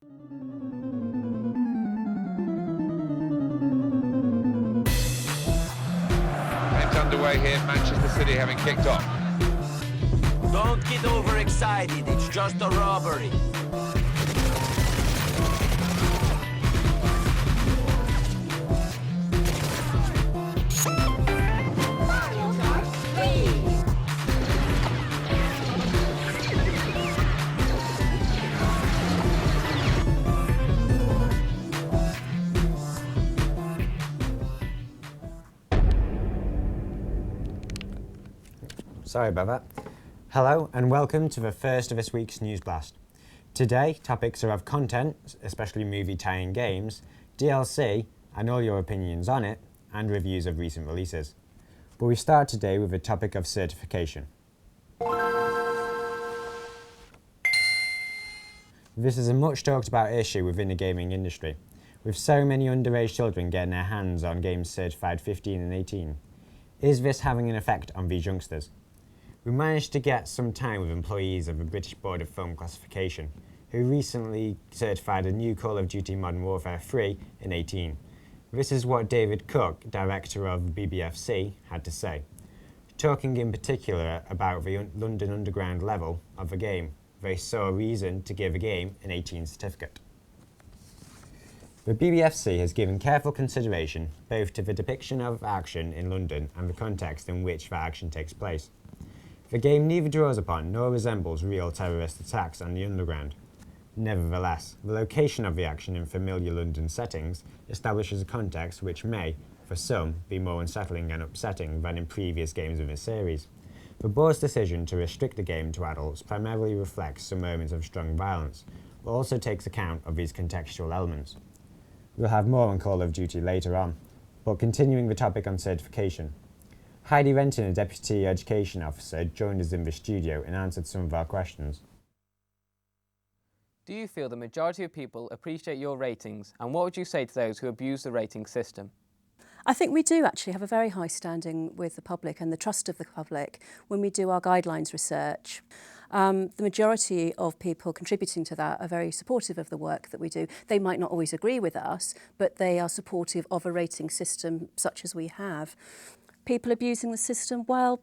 Game's underway here, Manchester City having kicked off. Don't get overexcited, it's just a robbery. Sorry about that. Hello and welcome to the first of this week's Newsblast. Today, topics are of content, especially movie tie-in games, DLC, and all your opinions on it, and reviews of recent releases. But we start today with the topic of certification. This is a much talked about issue within the gaming industry, with so many underage children getting their hands on games certified 15 and 18. Is this having an effect on these youngsters? We managed to get some time with employees of the British Board of Film Classification, who recently certified a new Call of Duty Modern Warfare 3 in 18. This is what David Cook, director of the BBFC, had to say, talking in particular about the London Underground level of the game. They saw a reason to give the game an 18 certificate. The BBFC has given careful consideration both to the depiction of action in London and the context in which that action takes place. The game neither draws upon nor resembles real terrorist attacks on the Underground. Nevertheless, the location of the action in familiar London settings establishes a context which may, for some, be more unsettling and upsetting than in previous games of this series. The board's decision to restrict the game to adults primarily reflects some moments of strong violence, but also takes account of these contextual elements. We'll have more on Call of Duty later on, but continuing the topic on certification. Heidi Renton, a Deputy Education Officer, joined us in the studio and answered some of our questions. Do you feel the majority of people appreciate your ratings, and what would you say to those who abuse the rating system? I think we do actually have a very high standing with the public and the trust of the public when we do our guidelines research. The majority of people contributing to that are very supportive of the work that we do. They might not always agree with us, but they are supportive of a rating system such as we have. People abusing the system, well,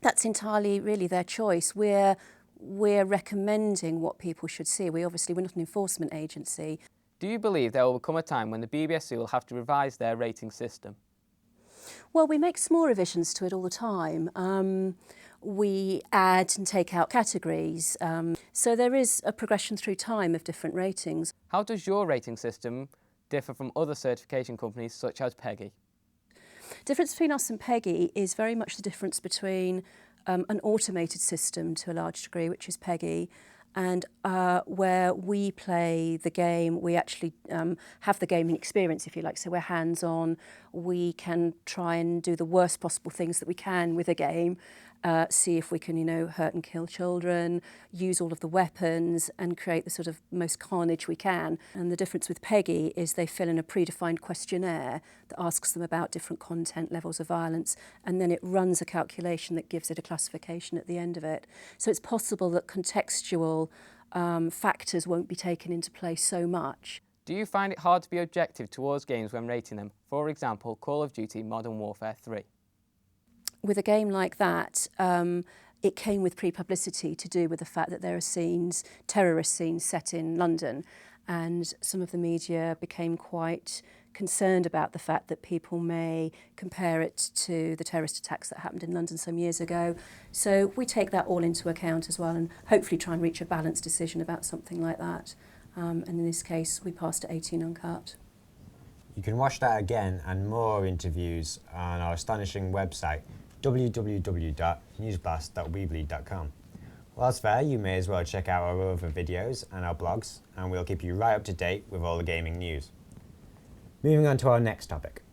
that's entirely really their choice. We're recommending what people should see. We're not an enforcement agency. Do you believe there will come a time when the BBFC will have to revise their rating system? Well, we make small revisions to it all the time. We add and take out categories. So there is a progression through time of different ratings. How does your rating system differ from other certification companies such as PEGI? The difference between us and PEGI is very much the difference between an automated system to a large degree, which is PEGI, and where we play the game, we actually have the gaming experience, if you like. So we're hands-on, we can try and do the worst possible things that we can with a game, see if we can, hurt and kill children, use all of the weapons and create the sort of most carnage we can. And the difference with PEGI is they fill in a predefined questionnaire that asks them about different content levels of violence, and then it runs a calculation that gives it a classification at the end of it. So it's possible that contextual factors won't be taken into play so much. Do you find it hard to be objective towards games when rating them? For example, Call of Duty Modern Warfare 3. With a game like that, it came with pre-publicity to do with the fact that there are scenes, terrorist scenes set in London, and some of the media became quite concerned about the fact that people may compare it to the terrorist attacks that happened in London some years ago. So we take that all into account as well and hopefully try and reach a balanced decision about something like that. And in this case, we passed at 18 uncut. You can watch that again and more interviews on our astonishing website, www.newsblast.weebly.com. Whilst there, you may as well check out our other videos and our blogs, and we'll keep you right up to date with all the gaming news. Moving on to our next topic.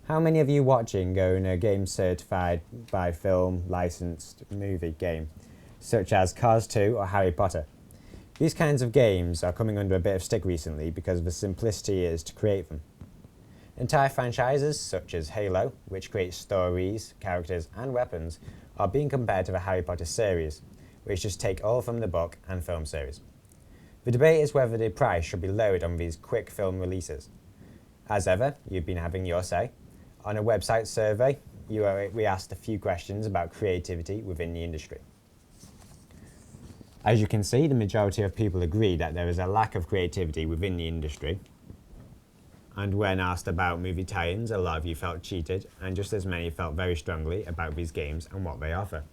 How many of you watching own a game certified by film licensed movie game, such as Cars 2 or Harry Potter? These kinds of games are coming under a bit of stick recently because of the simplicity it is to create them. Entire franchises, such as Halo, which creates stories, characters and weapons, are being compared to the Harry Potter series, which just take all from the book and film series. The debate is whether the price should be lowered on these quick film releases. As ever, you've been having your say. On a website survey, we asked a few questions about creativity within the industry. As you can see, the majority of people agree that there is a lack of creativity within the industry. And when asked about movie tie-ins, a lot of you felt cheated, and just as many felt very strongly about these games and what they offer.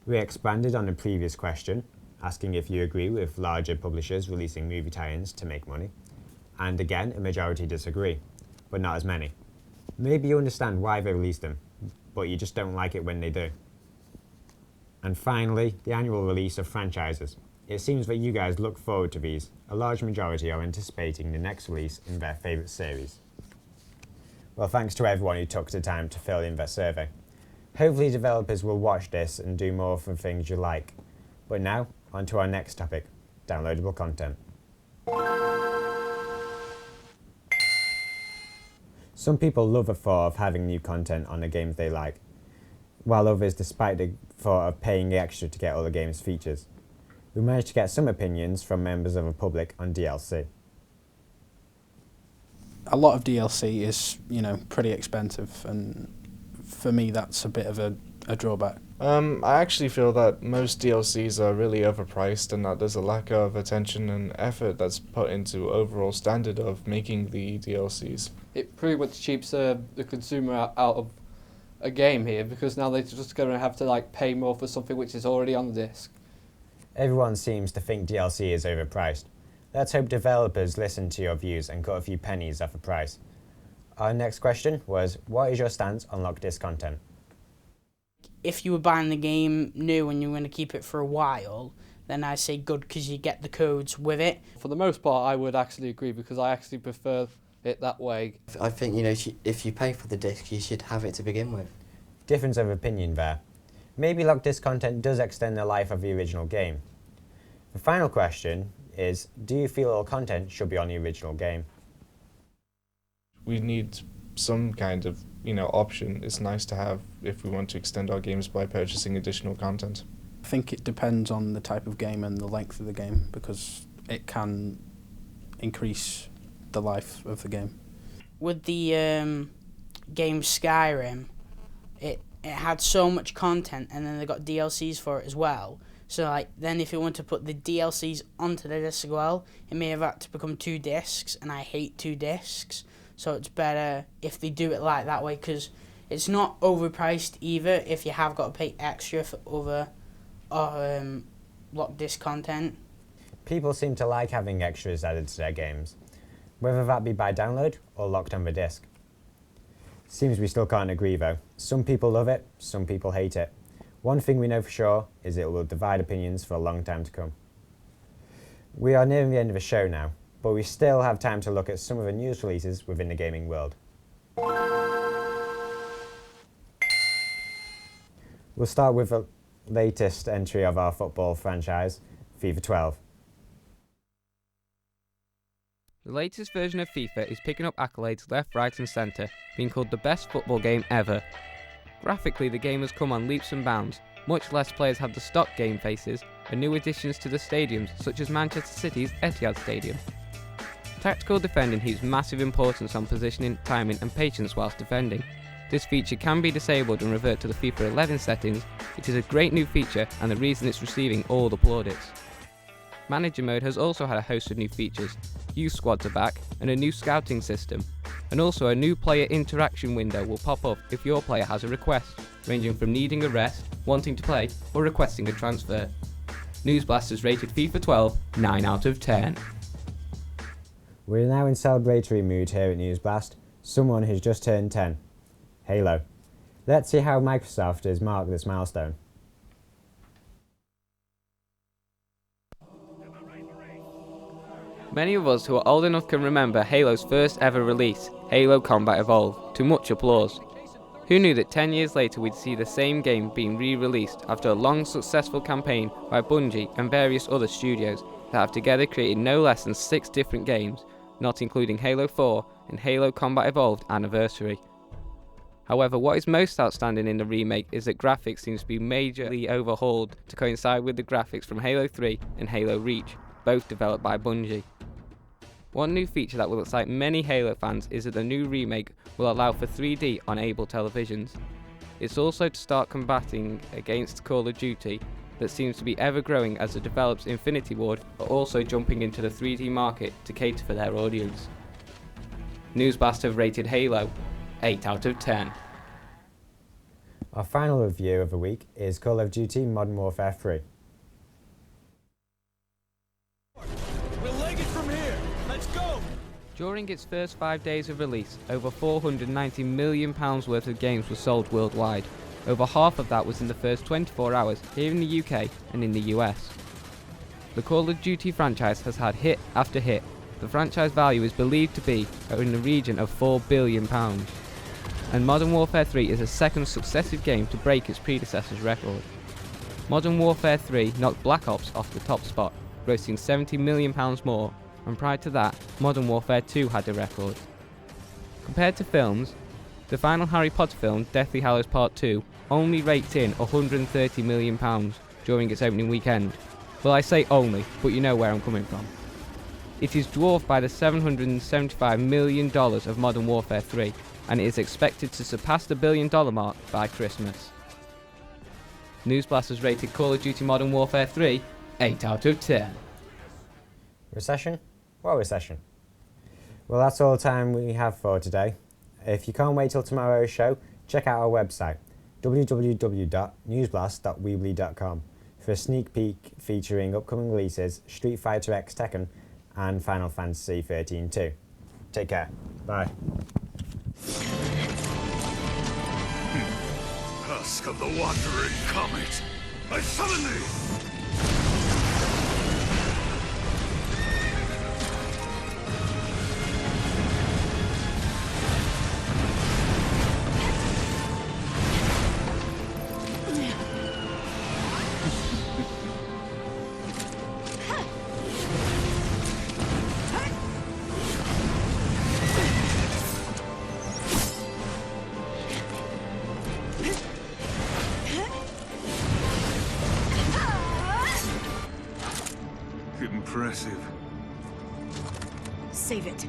We expanded on the previous question, asking if you agree with larger publishers releasing movie tie-ins to make money. And again, a majority disagree, but not as many. Maybe you understand why they release them, but you just don't like it when they do. And finally, the annual release of franchises. It seems that you guys look forward to these. A large majority are anticipating the next release in their favourite series. Well, thanks to everyone who took the time to fill in their survey. Hopefully developers will watch this and do more of the things you like. But now, on to our next topic, downloadable content. Some people love the thought of having new content on the games they like, while others despite the thought of paying extra to get all the game's features. We managed to get some opinions from members of the public on DLC. A lot of DLC is, pretty expensive, and for me that's a bit of a drawback. I actually feel that most DLCs are really overpriced and that there's a lack of attention and effort that's put into overall standard of making the DLCs. It pretty much cheaps the consumer out of a game here, because now they're just going to have to pay more for something which is already on the disc. Everyone seems to think DLC is overpriced. Let's hope developers listen to your views and cut a few pennies off the price. Our next question was, what is your stance on locked disc content? If you were buying the game new and you were going to keep it for a while, then I say good, because you get the codes with it. For the most part, I would actually agree, because I actually prefer it that way. I think, if you pay for the disc, you should have it to begin with. Difference of opinion there. Maybe locked disc content does extend the life of the original game. The final question is, do you feel all content should be on the original game? We need some kind of, option. It's nice to have if we want to extend our games by purchasing additional content. I think it depends on the type of game and the length of the game, because it can increase the life of the game. With the game Skyrim, it had so much content, and then they got DLCs for it as well. So then if you want to put the DLCs onto the disc as well, it may have had to become 2 discs, and I hate 2 discs. So it's better if they do it that way, because it's not overpriced either if you have got to pay extra for other locked disc content. People seem to like having extras added to their games, whether that be by download or locked on the disc. Seems we still can't agree though. Some people love it, some people hate it. One thing we know for sure is it will divide opinions for a long time to come. We are nearing the end of the show now, but we still have time to look at some of the news releases within the gaming world. We'll start with the latest entry of our football franchise, FIFA 12. The latest version of FIFA is picking up accolades left, right and centre, being called the best football game ever. Graphically, the game has come on leaps and bounds. Much less players have the stock game faces, and new additions to the stadiums, such as Manchester City's Etihad Stadium. Tactical defending heaps massive importance on positioning, timing and patience whilst defending. This feature can be disabled and revert to the FIFA 11 settings. It is a great new feature and the reason it's receiving all the plaudits. Manager mode has also had a host of new features. Youth squads are back, and a new scouting system. And also a new player interaction window will pop up if your player has a request, ranging from needing a rest, wanting to play, or requesting a transfer. Newsblast has rated FIFA 12 9 out of 10. We're now in celebratory mood here at Newsblast. Someone who's just turned 10. Halo. Let's see how Microsoft has marked this milestone. Many of us who are old enough can remember Halo's first ever release, Halo Combat Evolved, to much applause. Who knew that 10 years later we'd see the same game being re-released after a long successful campaign by Bungie and various other studios that have together created no less than 6 different games, not including Halo 4 and Halo Combat Evolved Anniversary. However, what is most outstanding in the remake is that graphics seems to be majorly overhauled to coincide with the graphics from Halo 3 and Halo Reach, both developed by Bungie. One new feature that will excite many Halo fans is that the new remake will allow for 3D on Able televisions. It's also to start combating against Call of Duty that seems to be ever growing as it develops Infinity Ward are also jumping into the 3D market to cater for their audience. Newsblast have rated Halo 8 out of 10. Our final review of the week is Call of Duty Modern Warfare 3. We'll leg it from here. Let's go. During its first 5 days of release, over £490 million worth of games were sold worldwide. Over half of that was in the first 24 hours here in the UK and in the US. The Call of Duty franchise has had hit after hit. The franchise value is believed to be in the region of £4 billion. And Modern Warfare 3 is the second successive game to break its predecessor's record. Modern Warfare 3 knocked Black Ops off the top spot, grossing £70 million more, and prior to that, Modern Warfare 2 had the record. Compared to films, the final Harry Potter film, Deathly Hallows Part 2, only raked in £130 million during its opening weekend. Well, I say only, but you know where I'm coming from. It is dwarfed by the $775 million of Modern Warfare 3, and it is expected to surpass the $1 billion mark by Christmas. Newsblast has rated Call of Duty Modern Warfare 3 8 out of 10. Recession? What recession? Well, that's all the time we have for today. If you can't wait till tomorrow's show, check out our website, www.newsblast.weebly.com, for a sneak peek featuring upcoming releases, Street Fighter X Tekken, and Final Fantasy XIII 2. Take care. Bye. Husk of the wandering comet, I summon thee! Impressive. Save it.